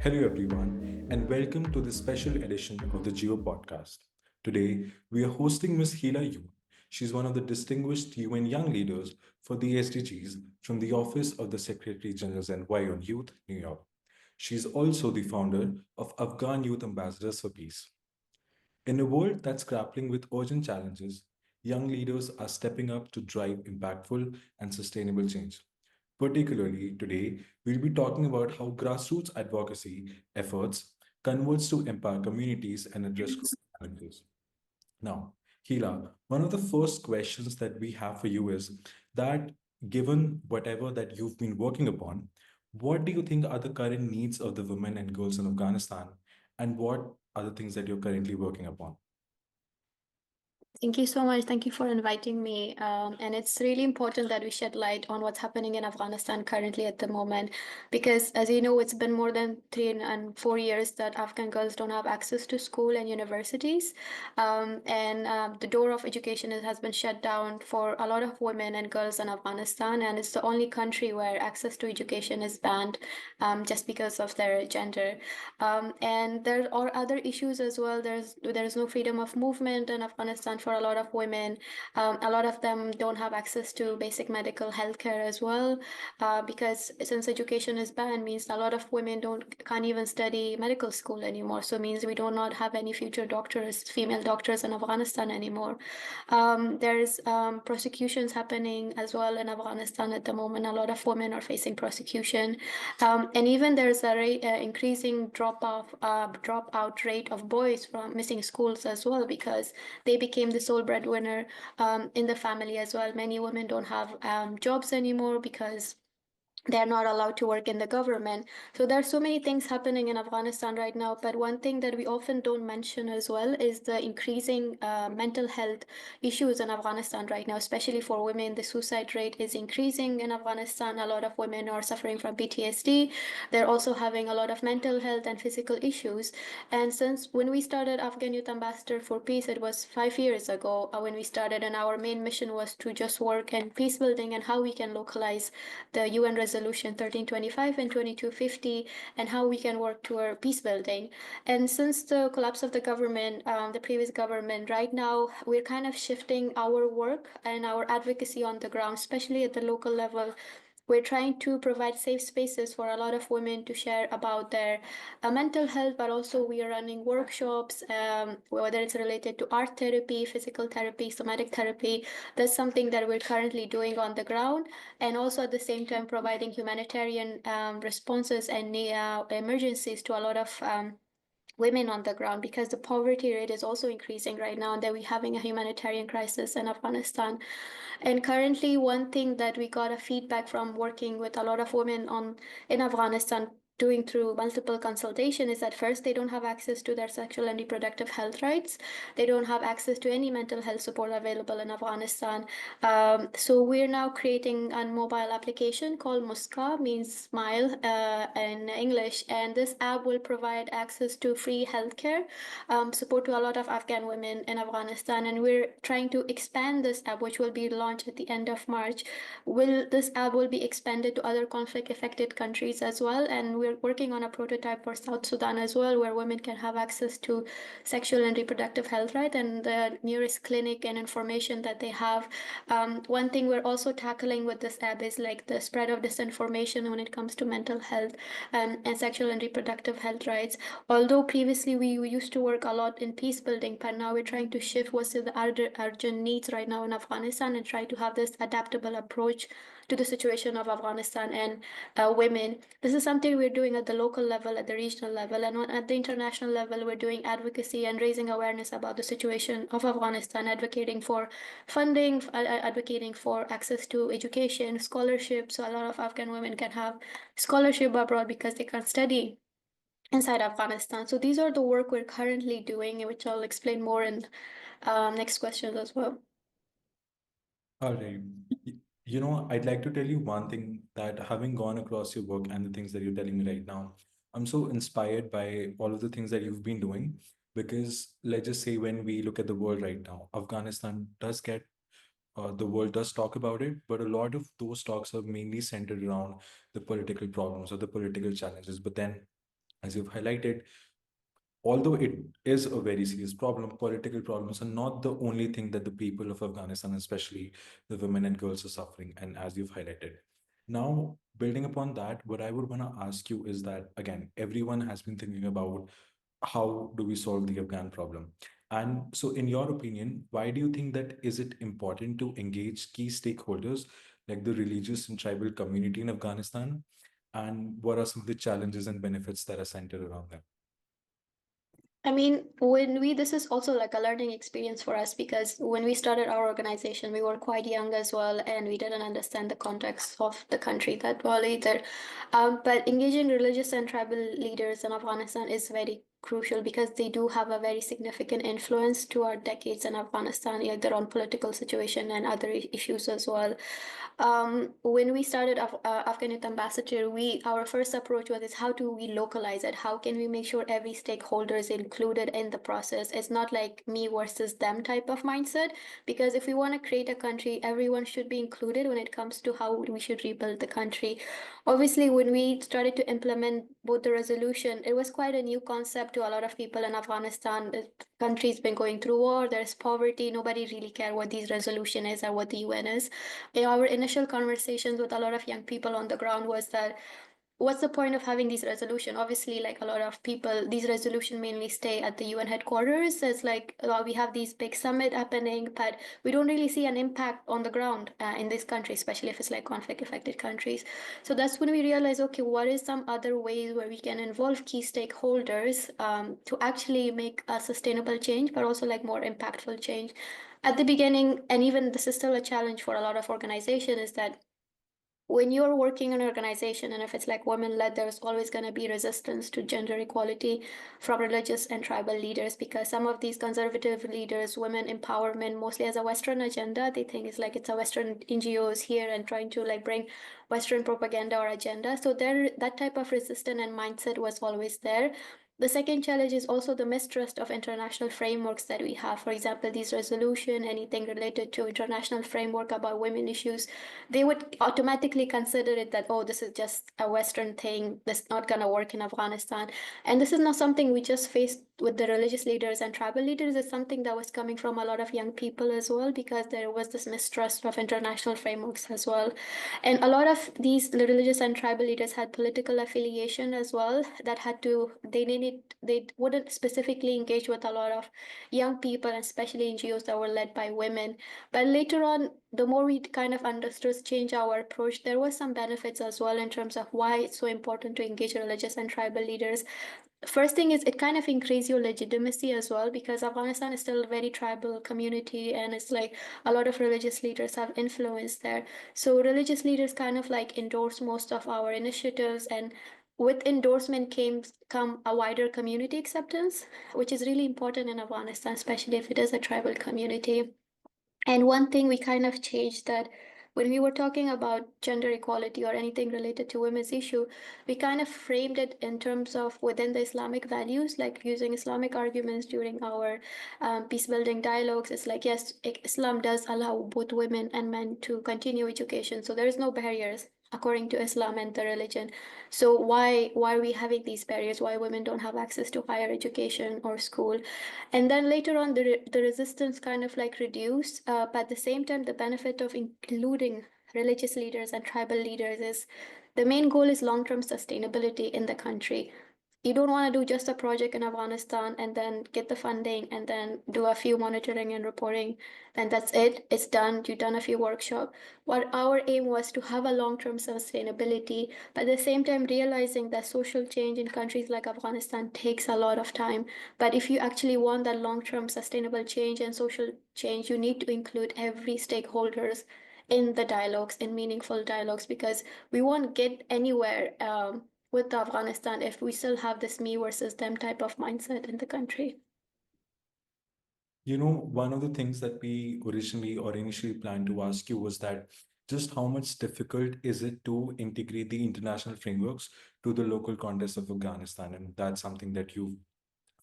Hello, everyone, and welcome to this special edition of the Geo podcast. Today, we are hosting Ms. Heela Yoon. She's one of the distinguished UN young leaders for the SDGs from the Office of the Secretary General's Envoy on Youth, New York. She's also the founder of Afghan Youth Ambassadors for Peace. In a world that's grappling with urgent challenges, young leaders are stepping up to drive impactful and sustainable change. Particularly today, we'll be talking about how grassroots advocacy efforts converts to empower communities and address global challenges. Now, Hila, one of the first questions that we have for you is that given whatever that you've been working upon, what do you think are the current needs of the women and girls in Afghanistan, and what are the things that you're currently working upon? Thank you so much. Thank you for inviting me. And it's really important that we shed light on what's happening in Afghanistan currently at the moment, because as you know, it's been more than 3 and 4 years that Afghan girls don't have access to school and universities. And the door of education has been shut down for a lot of women and girls in Afghanistan. And it's the only country where access to education is banned just because of their gender. And there are other issues as well. There's no freedom of movement in Afghanistan for a lot of women. A lot of them don't have access to basic medical health care as well, because since education is banned, means a lot of women can't even study medical school anymore. So it means we do not have any future doctors, female doctors in Afghanistan anymore. There's prosecutions happening as well in Afghanistan at the moment. A lot of women are facing prosecution, and even there's a increasing dropout rate of boys from missing schools as well, because they became the sole breadwinner in the family as well. Many women don't have jobs anymore because they're not allowed to work in the government. So there are so many things happening in Afghanistan right now. But one thing that we often don't mention as well is the increasing mental health issues in Afghanistan right now, especially for women. The suicide rate is increasing in Afghanistan. A lot of women are suffering from PTSD. They're also having a lot of mental health and physical issues. And since when we started Afghan Youth Ambassador for Peace, it was 5 years ago when we started, and our main mission was to just work in peace building and how we can localize the UN Resolution 1325 and 2250 and how we can work toward peace building. And since the collapse of the government, the previous government, right now we're kind of shifting our work and our advocacy on the ground, especially at the local level. We're trying to provide safe spaces for a lot of women to share about their mental health, but also we are running workshops, whether it's related to art therapy, physical therapy, somatic therapy. That's something that we're currently doing on the ground, and also at the same time providing humanitarian responses and emergencies to a lot of women on the ground, because the poverty rate is also increasing right now, and that we're having a humanitarian crisis in Afghanistan. And currently, one thing that we got a feedback from working with a lot of women on in Afghanistan, doing through multiple consultation, is that first they don't have access to their sexual and reproductive health rights. They don't have access to any mental health support available in Afghanistan. So we're now creating a mobile application called Muska, means smile in English, and this app will provide access to free healthcare support to a lot of Afghan women in Afghanistan. And we're trying to expand this app, which will be launched at the end of March. This app will be expanded to other conflict affected countries as well, and we're working on a prototype for South Sudan as well, where women can have access to sexual and reproductive health rights and the nearest clinic and information that they have. One thing we're also tackling with this app is like the spread of disinformation when it comes to mental health and sexual and reproductive health rights. Although previously we used to work a lot in peace building, but now we're trying to shift what's the urgent needs right now in Afghanistan and try to have this adaptable approach to the situation of Afghanistan and women. This is something we're doing at the local level, at the regional level, and at the international level, we're doing advocacy and raising awareness about the situation of Afghanistan, advocating for funding, advocating for access to education, scholarship, so a lot of Afghan women can have scholarship abroad because they can't study inside Afghanistan. So these are the work we're currently doing, which I'll explain more in next questions as well. All right. I'd like to tell you one thing that having gone across your work and the things that you're telling me right now, I'm so inspired by all of the things that you've been doing. Because let's just say when we look at the world right now, Afghanistan does get, the world does talk about it, but a lot of those talks are mainly centered around the political problems or the political challenges. But then As you've highlighted, although it is a very serious problem, political problems are not the only thing that the people of Afghanistan, especially the women and girls, are suffering. And as you've highlighted, now building upon that, what I would want to ask you is that again, everyone has been thinking about how do we solve the Afghan problem. And so, in your opinion, why do you think that is it important to engage key stakeholders like the religious and tribal community in Afghanistan? And what are some of the challenges and benefits that are centered around them? I mean, this is also like a learning experience for us because when we started our organization, we were quite young as well, and we didn't understand the context of the country that well either. But engaging religious and tribal leaders in Afghanistan is very crucial because they do have a very significant influence to our decades in Afghanistan, either on political situation and other issues as well. When we started Afghan Youth Ambassador, our first approach was is how do we localize it? How can we make sure every stakeholder is included in the process? It's not like me versus them type of mindset, because if we want to create a country, everyone should be included when it comes to how we should rebuild the country. Obviously, when we started to implement both the resolution, it was quite a new concept to a lot of people in Afghanistan. The country's been going through war, there's poverty, nobody really care what these resolution is or what the UN is. Our initial conversations with a lot of young people on the ground was that what's the point of having these resolution? Obviously, like a lot of people, these resolution mainly stay at the UN headquarters. It's like we have these big summit happening, but we don't really see an impact on the ground in this country, especially if it's like conflict affected countries. So that's when we realize, okay, what is some other ways where we can involve key stakeholders to actually make a sustainable change, but also like more impactful change. At the beginning, and even this is still a challenge for a lot of organizations, is that when you're working in an organization and if it's like women led, there's always going to be resistance to gender equality from religious and tribal leaders, because some of these conservative leaders, women empowerment mostly as a Western agenda, they think it's like it's a Western NGOs here and trying to like bring Western propaganda or agenda. So there, that type of resistance and mindset was always there. The second challenge is also the mistrust of international frameworks that we have. For example, these resolution, anything related to international framework about women issues, they would automatically consider it that, oh, this is just a Western thing, this is not going to work in Afghanistan. And this is not something we just faced with the religious leaders and tribal leaders. It's something that was coming from a lot of young people as well, because there was this mistrust of international frameworks as well. And a lot of these religious and tribal leaders had political affiliation as well, that had to, they wouldn't specifically engage with a lot of young people, especially NGOs that were led by women. But later on, the more we kind of understood, change our approach, there was some benefits as well in terms of why it's so important to engage religious and tribal leaders. First thing is it kind of increase your legitimacy as well, because Afghanistan is still a very tribal community and it's like a lot of religious leaders have influence there. So religious leaders kind of like endorse most of our initiatives, and with endorsement came come a wider community acceptance, which is really important in Afghanistan, especially if it is a tribal community. And one thing we kind of changed, that when we were talking about gender equality or anything related to women's issue, we kind of framed it in terms of within the Islamic values, like using Islamic arguments during our peace building dialogues. It's like, yes, Islam does allow both women and men to continue education. So there is no barriers according to Islam and the religion. So why are we having these barriers? Why women don't have access to higher education or school? And then later on, the resistance kind of like reduced. But at the same time, the benefit of including religious leaders and tribal leaders is the main goal is long-term sustainability in the country. You don't want to do just a project in Afghanistan and then get the funding and then do a few monitoring and reporting, and that's it. It's done. You've done a few workshops. What our aim was to have a long-term sustainability, but at the same time realizing that social change in countries like Afghanistan takes a lot of time. But if you actually want that long-term sustainable change and social change, you need to include every stakeholders in the dialogues, in meaningful dialogues, because we won't get anywhere with Afghanistan if we still have this me versus them type of mindset in the country. You know, one of the things that we originally or initially planned to ask you was that just how much difficult is it to integrate the international frameworks to the local context of Afghanistan? And that's something that you've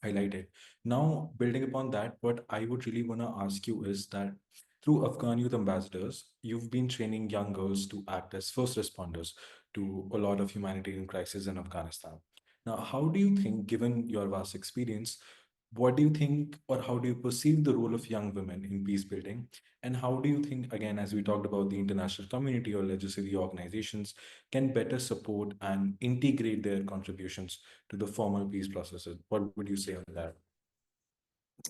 highlighted. Now, building upon that, what I would really want to ask you is that through Afghan Youth Ambassadors, you've been training young girls to act as first responders to a lot of humanitarian crises in Afghanistan. Now, how do you think, given your vast experience, what do you think, or how do you perceive the role of young women in peace building? And how do you think, again, as we talked about, the international community or legislative organizations can better support and integrate their contributions to the formal peace processes? What would you say on that?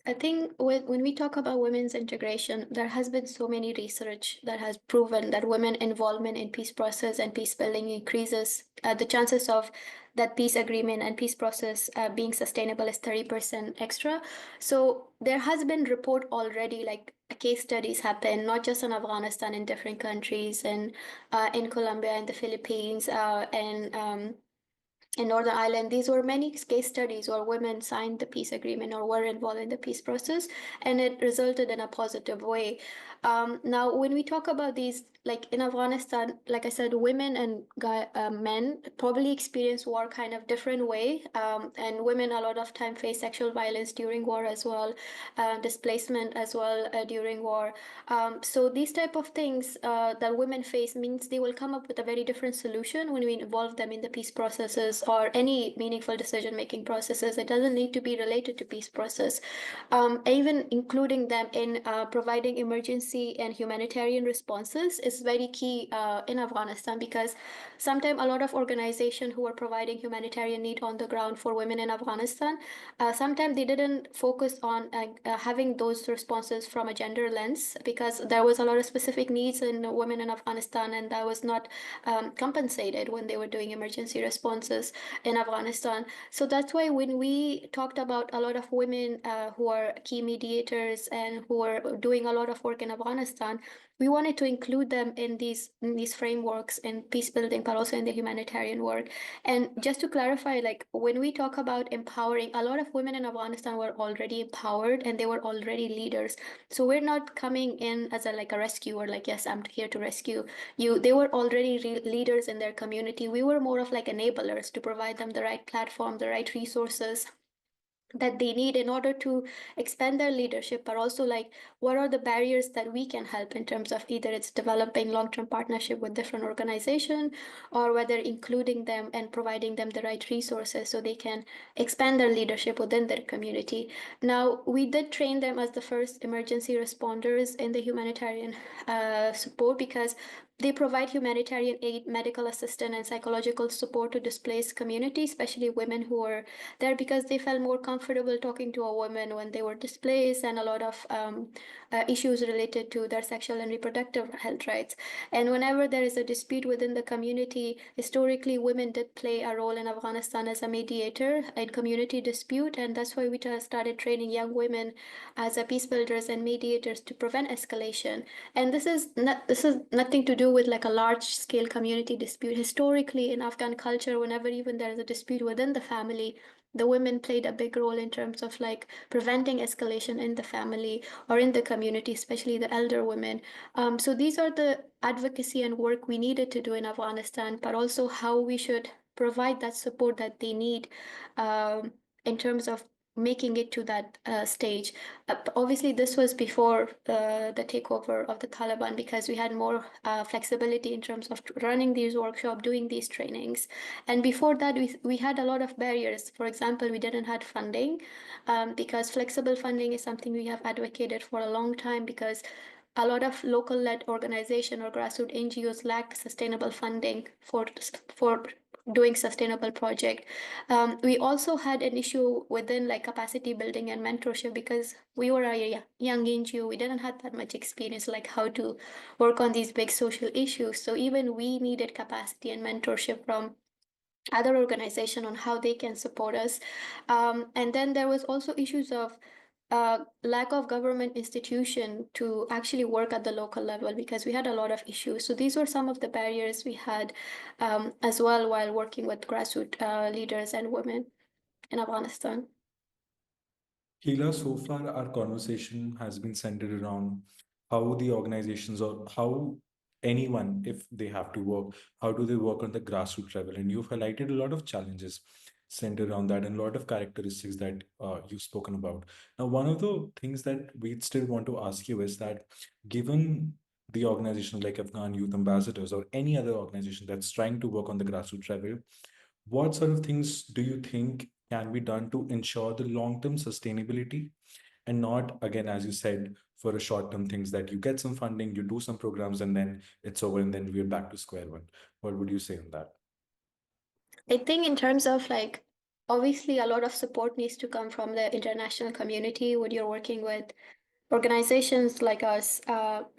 I think when we talk about women's integration, there has been so many research that has proven that women involvement in peace process and peace building increases the chances of that peace agreement and peace process being sustainable is 30% extra. So there has been report already, like case studies happen, not just in Afghanistan, in different countries, and in Colombia and the Philippines, and in Northern Ireland, these were many case studies where women signed the peace agreement or were involved in the peace process, and it resulted in a positive way. Now, when we talk about these, like in Afghanistan, like I said, women and men probably experience war kind of different way, and women a lot of time face sexual violence during war as well, displacement as well during war. So these type of things that women face means they will come up with a very different solution when we involve them in the peace processes or any meaningful decision making processes. It doesn't need to be related to peace process. Even including them in providing emergency and humanitarian responses is very key in Afghanistan, because sometimes a lot of organizations who are providing humanitarian need on the ground for women in Afghanistan, sometimes they didn't focus on having those responses from a gender lens, because there was a lot of specific needs in women in Afghanistan, and that was not compensated when they were doing emergency responses in Afghanistan. So that's why when we talked about a lot of women who are key mediators and who are doing a lot of work in Afghanistan, we wanted to include them in these frameworks in peace building, but also in the humanitarian work. And just to clarify, like when we talk about empowering, a lot of women in Afghanistan were already empowered and they were already leaders. So we're not coming in as a like a rescuer, like yes, I'm here to rescue you. They were already leaders in their community. We were more of like enablers to provide them the right platform, the right resources that they need in order to expand their leadership, but also like what are the barriers that we can help in terms of either it's developing long-term partnership with different organization, or whether including them and providing them the right resources so they can expand their leadership within their community. Now, we did train them as the first emergency responders in the humanitarian support, because they provide humanitarian aid, medical assistance, and psychological support to displaced communities, especially women who are there because they felt more comfortable talking to a woman when they were displaced, and a lot of issues related to their sexual and reproductive health rights. And whenever there is a dispute within the community, historically, women did play a role in Afghanistan as a mediator in community dispute, and that's why we started training young women as a peace builders and mediators to prevent escalation. And this is nothing to do with like a large scale community dispute. Historically, in Afghan culture, whenever even there is a dispute within the family, the women played a big role in terms of like preventing escalation in the family or in the community, especially the elder women. So these are the advocacy and work we needed to do in Afghanistan, but also how we should provide that support that they need in terms of making it to that stage. Obviously, this was before the takeover of the Taliban, because we had more flexibility in terms of running these workshops, doing these trainings. And before that, we had a lot of barriers. For example, we didn't have funding, because flexible funding is something we have advocated for a long time, because a lot of local-led organization or grassroots NGOs lack sustainable funding for doing sustainable project. We also had an issue within like capacity building and mentorship, because we were a young NGO. We didn't have that much experience like how to work on these big social issues. So even we needed capacity and mentorship from other organization on how they can support us. And then there was also issues of lack of government institution to actually work at the local level, because we had a lot of issues. So these were some of the barriers we had as well while working with grassroots leaders and women in Afghanistan. Hila, so far our conversation has been centered around how the organizations, or how anyone, if they have to work, how do they work on the grassroots level? And you've highlighted a lot of challenges centered around that, and a lot of characteristics that you've spoken about. Now, one of the things that we still want to ask you is that, given the organizations like Afghan Youth Ambassadors or any other organization that's trying to work on the grassroots level, What sort of things do you think can be done to ensure the long-term sustainability and not, again, as you said, for a short-term things that you get some funding, you do some programs, and then it's over, and then we're back to square one? What would you say on that? I think in terms of like, obviously a lot of support needs to come from the international community when you're working with organizations like us.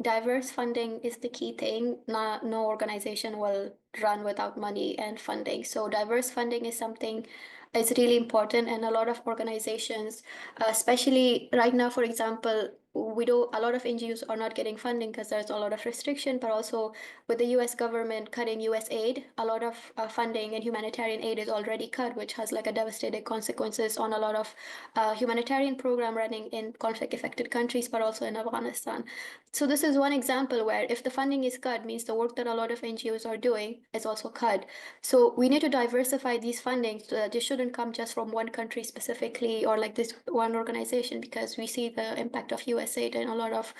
Diverse funding is the key thing. No organization will run without money and funding. So diverse funding is something is really important, and a lot of organizations, especially right now, for example, we do a lot of NGOs are not getting funding because there's a lot of restriction, but also with the US government cutting US aid, a lot of funding and humanitarian aid is already cut, which has like a devastating consequences on a lot of humanitarian program running in conflict affected countries, but also in Afghanistan. So this is one example where if the funding is cut, means the work that a lot of NGOs are doing is also cut. So we need to diversify these funding so that it shouldn't come just from one country specifically or like this one organization, because we see the impact of USAID in a lot of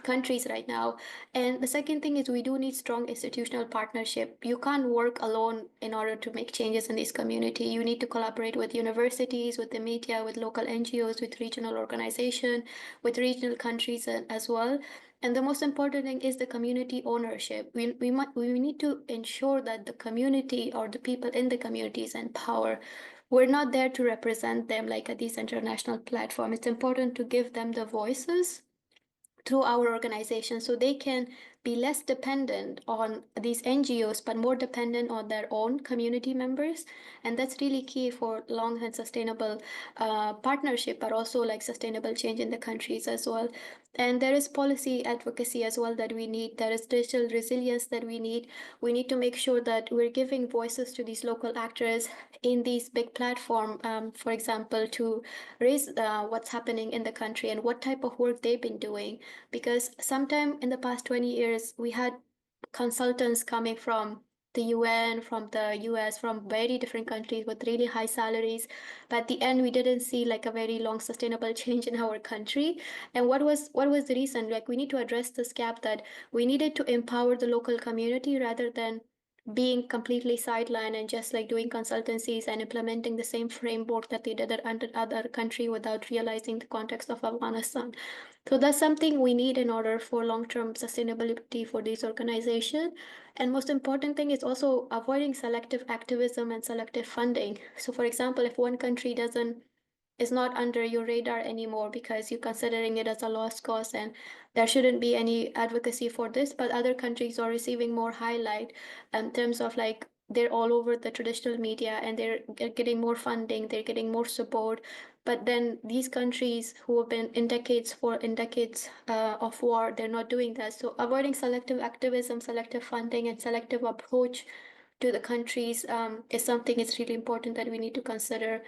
countries right now. And the second thing is we do need strong institutional partnership. You can't work alone in order to make changes in this community. You need to collaborate with universities, with the media, with local NGOs, with regional organization, with regional countries as well. And the most important thing is the community ownership. We need to ensure that the community or the people in the community is empowered. We're not there to represent them like at these international platform. It's important to give them the voices through our organization so they can be less dependent on these NGOs but more dependent on their own community members. And that's really key for long and sustainable partnership, but also like sustainable change in the countries as well. And there is policy advocacy as well that we need. There is digital resilience that we need. We need to make sure that we're giving voices to these local actors in these big platform, for example, to raise what's happening in the country and what type of work they've been doing. Because sometime in the past 20 years, we had consultants coming from the UN, from the US, from very different countries with really high salaries. But at the end, we didn't see like a very long sustainable change in our country. And what was the reason? Like we need to address this gap that we needed to empower the local community rather than being completely sidelined and just like doing consultancies and implementing the same framework that they did at under other country without realizing the context of Afghanistan. So that's something we need in order for long-term sustainability for these organizations. And most important thing is also avoiding selective activism and selective funding. So for example, if one country doesn't is not under your radar anymore because you're considering it as a lost cause and there shouldn't be any advocacy for this, but other countries are receiving more highlight in terms of like they're all over the traditional media and they're getting more funding, they're getting more support. But then these countries who have been in decades of war, they're not doing that. So avoiding selective activism, selective funding, and selective approach to the countries is something it's really important that we need to consider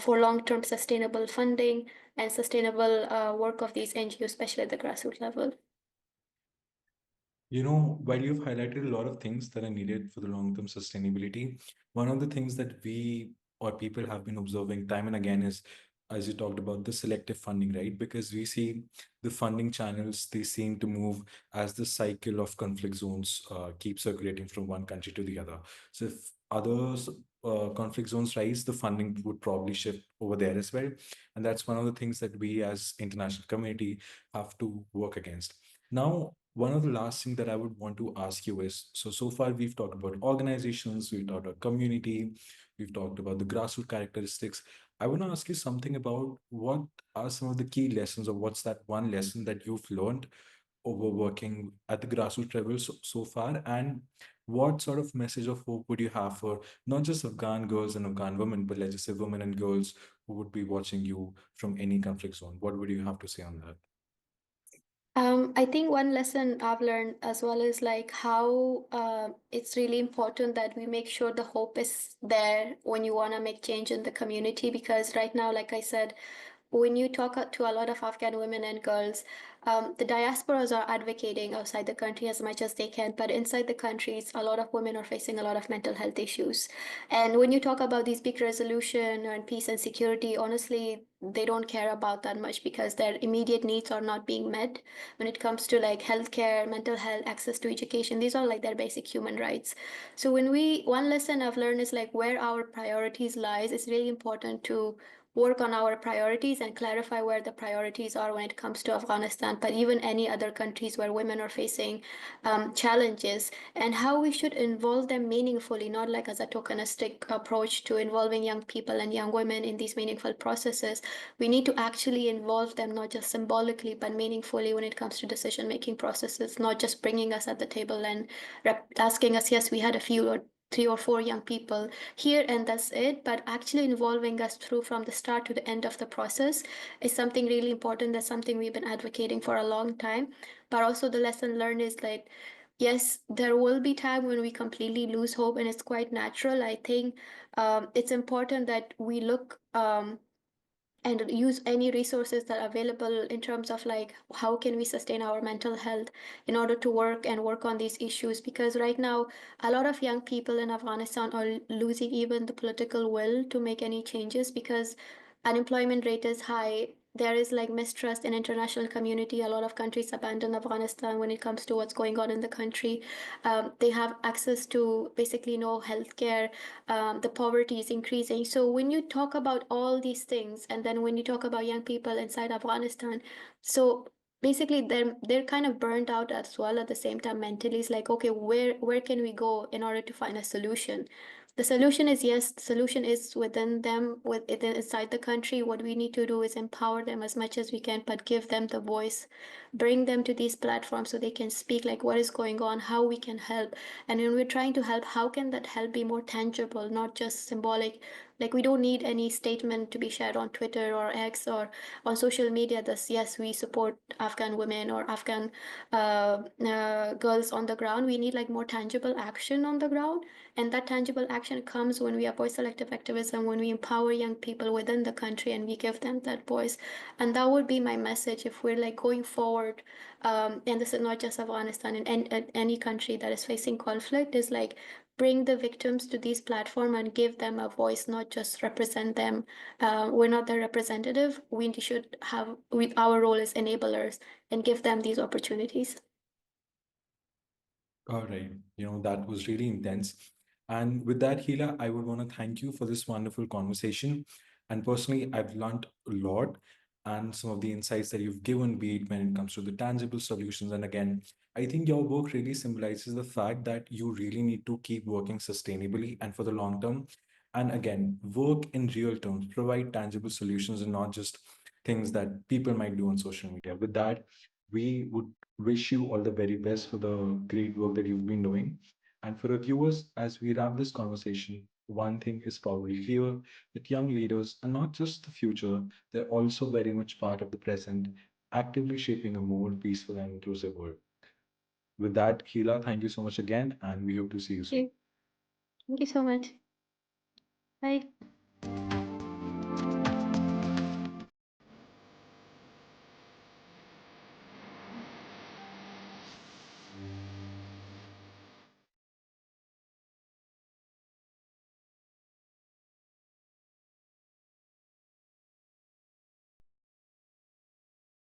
for long-term sustainable funding and sustainable work of these NGOs, especially at the grassroots level. While you've highlighted a lot of things that are needed for the long-term sustainability, one of the things that we or people have been observing time and again is, as you talked about, the selective funding, right? Because we see the funding channels, they seem to move as the cycle of conflict zones keep circulating from one country to the other. So if others conflict zones rise, the funding would probably shift over there as well. And that's one of the things that we as international community have to work against. Now, one of the last thing that I would want to ask you is, so far we've talked about organizations, we've talked about community, we've talked about the grassroots characteristics. I want to ask you something about what are some of the key lessons, or what's that one lesson that you've learned over working at the grassroots level so far, and what sort of message of hope would you have for not just Afghan girls and Afghan women, but let's just say women and girls who would be watching you from any conflict zone? What would you have to say on that? I think one lesson I've learned as well is like how it's really important that we make sure the hope is there when you want to make change in the community. Because right now, like I said, when you talk to a lot of Afghan women and girls, The diasporas are advocating outside the country as much as they can, but inside the countries, a lot of women are facing a lot of mental health issues. And when you talk about these big resolution and peace and security, honestly, they don't care about that much because their immediate needs are not being met. When it comes to like healthcare, mental health, access to education, these are like their basic human rights. So one lesson I've learned is like where our priorities lies, it's really important to work on our priorities and clarify where the priorities are when it comes to Afghanistan, but even any other countries where women are facing challenges, and how we should involve them meaningfully, not like as a tokenistic approach to involving young people and young women in these meaningful processes. We need to actually involve them not just symbolically, but meaningfully when it comes to decision making processes, not just bringing us at the table and asking us, yes, we had a few or 3 or 4 young people here and that's it, but actually involving us through from the start to the end of the process is something really important. That's something we've been advocating for a long time. But also the lesson learned is like, yes, there will be time when we completely lose hope, and it's quite natural. I think it's important that we look and use any resources that are available in terms of like how can we sustain our mental health in order to work on these issues, because right now a lot of young people in Afghanistan are losing even the political will to make any changes because unemployment rate is high. There is like mistrust in international community. A lot of countries abandon Afghanistan when it comes to what's going on in the country. They have access to basically no healthcare. The poverty is increasing. So when you talk about all these things, and then when you talk about young people inside Afghanistan, so basically they're kind of burned out as well at the same time mentally. It's like, okay, where can we go in order to find a solution? The solution is yes, the solution is within them, within inside the country. What we need to do is empower them as much as we can, but give them the voice, bring them to these platforms so they can speak like what is going on, how we can help. And when we're trying to help, how can that help be more tangible, not just symbolic? Like we don't need any statement to be shared on Twitter or X or on social media that's yes, we support Afghan women or Afghan girls on the ground. We need like more tangible action on the ground, and that tangible action comes when we avoid selective activism, when we empower young people within the country and we give them that voice. And that would be my message if we're like going forward. And this is not just Afghanistan, in any country that is facing conflict, is like bring the victims to these platforms and give them a voice, not just represent them. We're not their representative. We should have, our role as enablers and give them these opportunities. All right. That was really intense. And with that, Hila, I would want to thank you for this wonderful conversation. And personally, I've learned a lot, and some of the insights that you've given, be it when it comes to the tangible solutions. And again, I think your work really symbolizes the fact that you really need to keep working sustainably and for the long term. And again, work in real terms, provide tangible solutions and not just things that people might do on social media. With that, we would wish you all the very best for the great work that you've been doing. And for the viewers, as we wrap this conversation, one thing is probably clear, that young leaders are not just the future, they're also very much part of the present, actively shaping a more peaceful and inclusive world. With that, Keela, thank you so much again, and we hope to see you soon. Thank you so much. Bye.